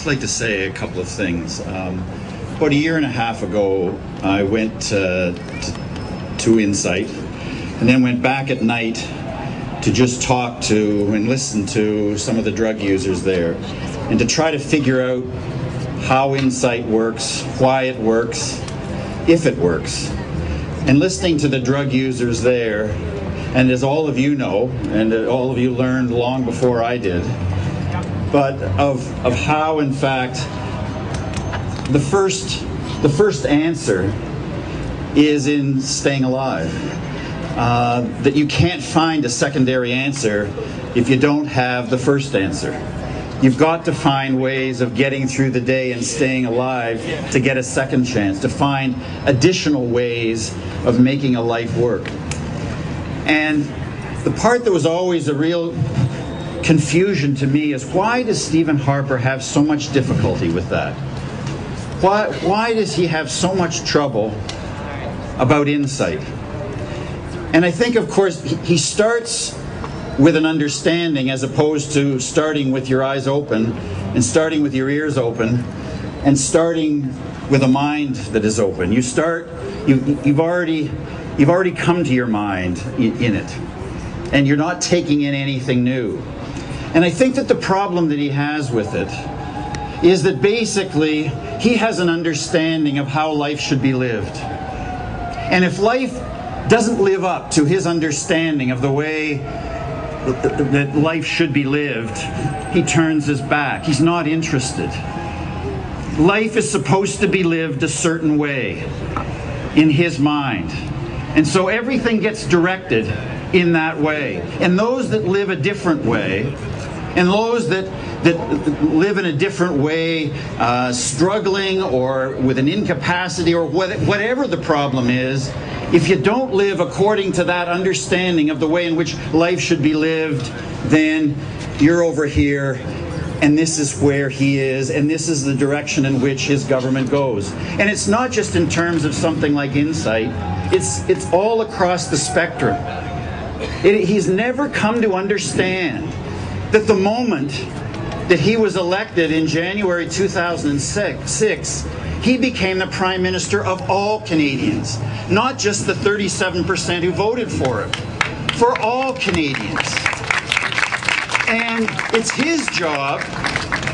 just like to say a couple of things. About a year and a half ago, I went to Insite, and then went back at night to just talk to and listen to some of the drug users there, and to try to figure out how Insite works, why it works, if it works. And listening to the drug users there, and as all of you know, and all of you learned long before I did, but of how, in fact, the first answer is in staying alive. That you can't find a secondary answer if you don't have the first answer. You've got to find ways of getting through the day and staying alive to get a second chance, to find additional ways of making a life work. And the part that was always a real confusion to me is, why does Stephen Harper have so much difficulty with that? Why does he have so much trouble about Insite? And I think, of course, he starts with an understanding as opposed to starting with your eyes open and starting with your ears open and starting with a mind that is open. You've already come to your mind in it, and you're not taking in anything new. And I think that the problem that he has with it is that basically he has an understanding of how life should be lived. And if life doesn't live up to his understanding of the way that life should be lived, he turns his back. He's not interested. Life is supposed to be lived a certain way in his mind. And so everything gets directed in that way. And those that live a different way, and those that live in a different way, struggling or with an incapacity or whatever the problem is, if you don't live according to that understanding of the way in which life should be lived, then you're over here, and this is where he is, and this is the direction in which his government goes. And it's not just in terms of something like Insite, it's all across the spectrum. He's never come to understand that the moment that he was elected in January 2006, he became the Prime Minister of all Canadians, not just the 37% who voted for him, for all Canadians. And it's his job,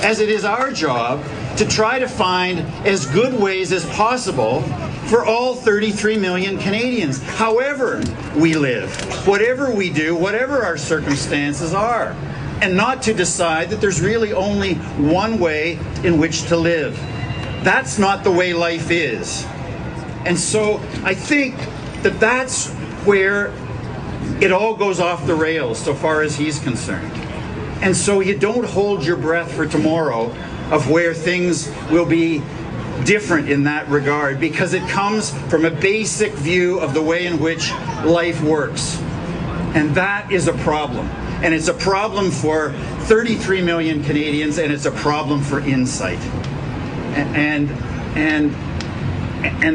as it is our job, to try to find as good ways as possible for all 33 million Canadians, however we live, whatever we do, whatever our circumstances are, and not to decide that there's really only one way in which to live. That's not the way life is. And so I think that that's where it all goes off the rails so far as he's concerned. And so you don't hold your breath for tomorrow of where things will be different in that regard, because it comes from a basic view of the way in which life works. And that is a problem. And it's a problem for 33 million Canadians, and it's a problem for Insite. And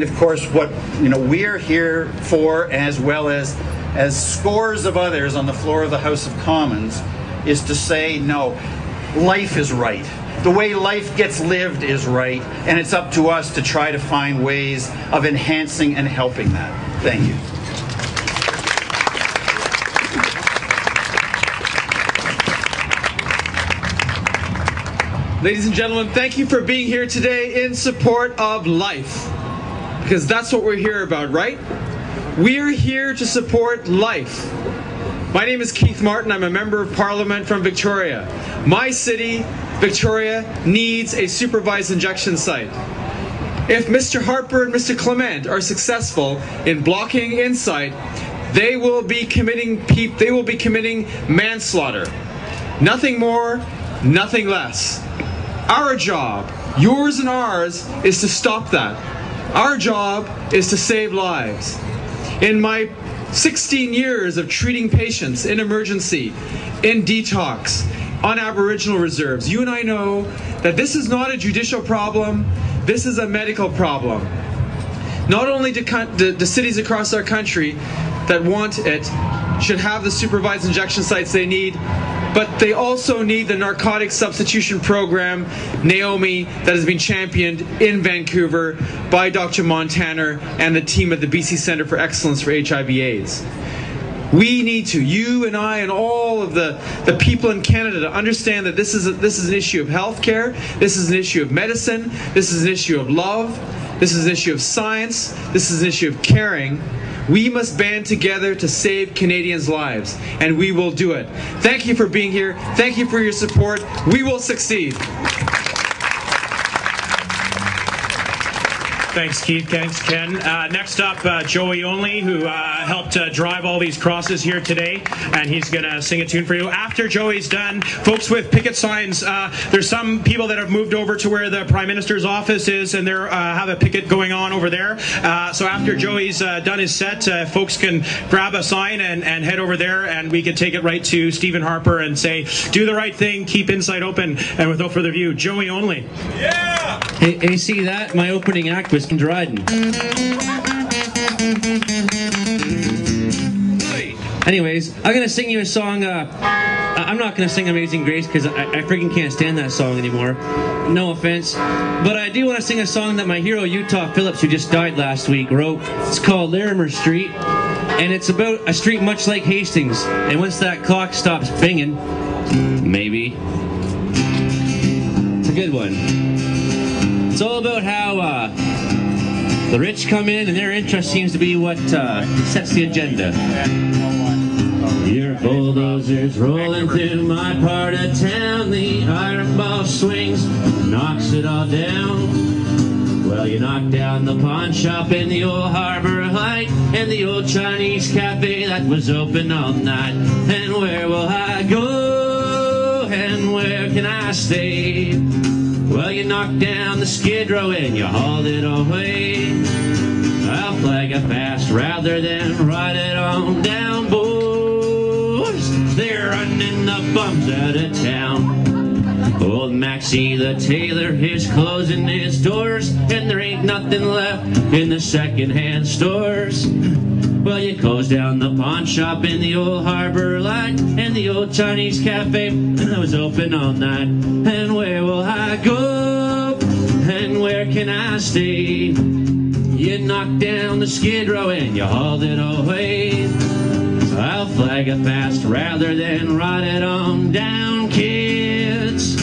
of course, what we're here for, as well as scores of others on the floor of the House of Commons, is to say, no, life is right. The way life gets lived is right, and it's up to us to try to find ways of enhancing and helping that. Thank you. Ladies and gentlemen, thank you for being here today in support of life, because that's what we're here about, right? We're here to support life. My name is Keith Martin. I'm a member of Parliament from Victoria. My city, Victoria, needs a supervised injection site. If Mr. Harper and Mr. Clement are successful in blocking Insite, they will be committing manslaughter. Nothing more, nothing less. Our job, yours and ours, is to stop that. Our job is to save lives. In my 16 years of treating patients in emergency, in detox, on Aboriginal reserves, you and I know that this is not a judicial problem, this is a medical problem. Not only do the cities across our country that want it should have the supervised injection sites they need, but they also need the narcotic substitution program, Naomi, that has been championed in Vancouver by Dr. Montana and the team at the BC Centre for Excellence for HIV/AIDS. We need to, you and I and all of the people in Canada, to understand that this is an issue of healthcare, this is an issue of medicine, this is an issue of love, this is an issue of science, this is an issue of caring. We must band together to save Canadians' lives, and we will do it. Thank you for being here. Thank you for your support. We will succeed. Thanks, Keith. Thanks, Ken. Next up, Joey Only, who helped drive all these crosses here today, and he's going to sing a tune for you. After Joey's done, folks with picket signs, there's some people that have moved over to where the Prime Minister's office is, and they have a picket going on over there. So after Joey's done his set, folks can grab a sign and head over there, and we can take it right to Stephen Harper and say, do the right thing, keep Insite open. And without further ado, Joey Only. Yeah! Hey, see that? My opening act was from Dryden. Anyways, I'm gonna sing you a song. I'm not gonna sing Amazing Grace because I freaking can't stand that song anymore. No offense, but I do want to sing a song that my hero Utah Phillips, who just died last week, wrote. It's called Larimer Street, and it's about a street much like Hastings. And once that clock stops binging, maybe it's a good one. It's all about how the rich come in and their interest seems to be what sets the agenda. Your bulldozers rolling through my part of town. The iron ball swings, knocks it all down. Well, you knocked down the pawn shop in the old Harbor Light and the old Chinese cafe that was open all night. And where will I go? And where can I stay? Well, you knocked down the Skid Row and you hauled it away. I'll flag it fast rather than ride it on down, boys. They're running the bums out of town. Old Maxie the tailor is closing his doors, and there ain't nothing left in the second-hand stores. Well, you closed down the pawn shop in the old Harbor Light and the old Chinese cafe that was open all night. And where will I go? And where can I stay? You knocked down the Skid Row and you hauled it away. I'll flag it fast rather than ride it on down, kids.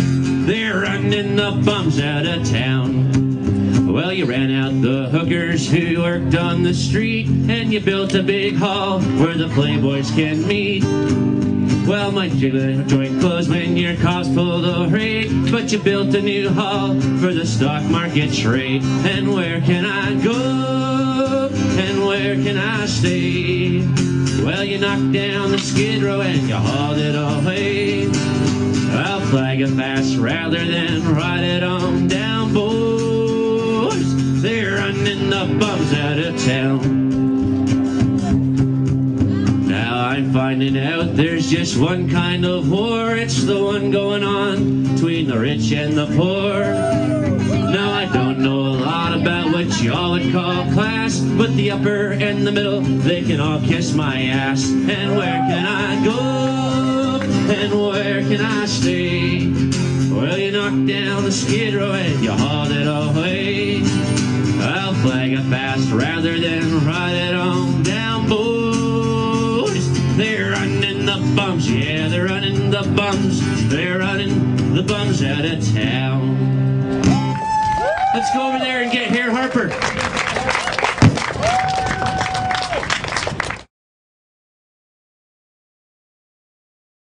They're running the bums out of town. Well, you ran out the hookers who worked on the street, and you built a big hall where the playboys can meet. Well, my joint closed when your cops pulled a raid, but you built a new hall for the stock market trade. And where can I go? And where can I stay? Well, you knocked down the Skid Row and you hauled it away. I'll flag it fast rather than ride it on down, boys. They're running the bums out of town. Now I'm finding out there's just one kind of war. It's the one going on between the rich and the poor. Now I don't know a lot about what y'all would call class, but the upper and the middle, they can all kiss my ass. And where can I go? And where can I stay? Well, you knocked down the Skid Row and you hauled it away. I'll flag it fast rather than ride it on down, boys. They're running the bums, yeah, they're running the bums. They're running the bums out of town. Let's go over there.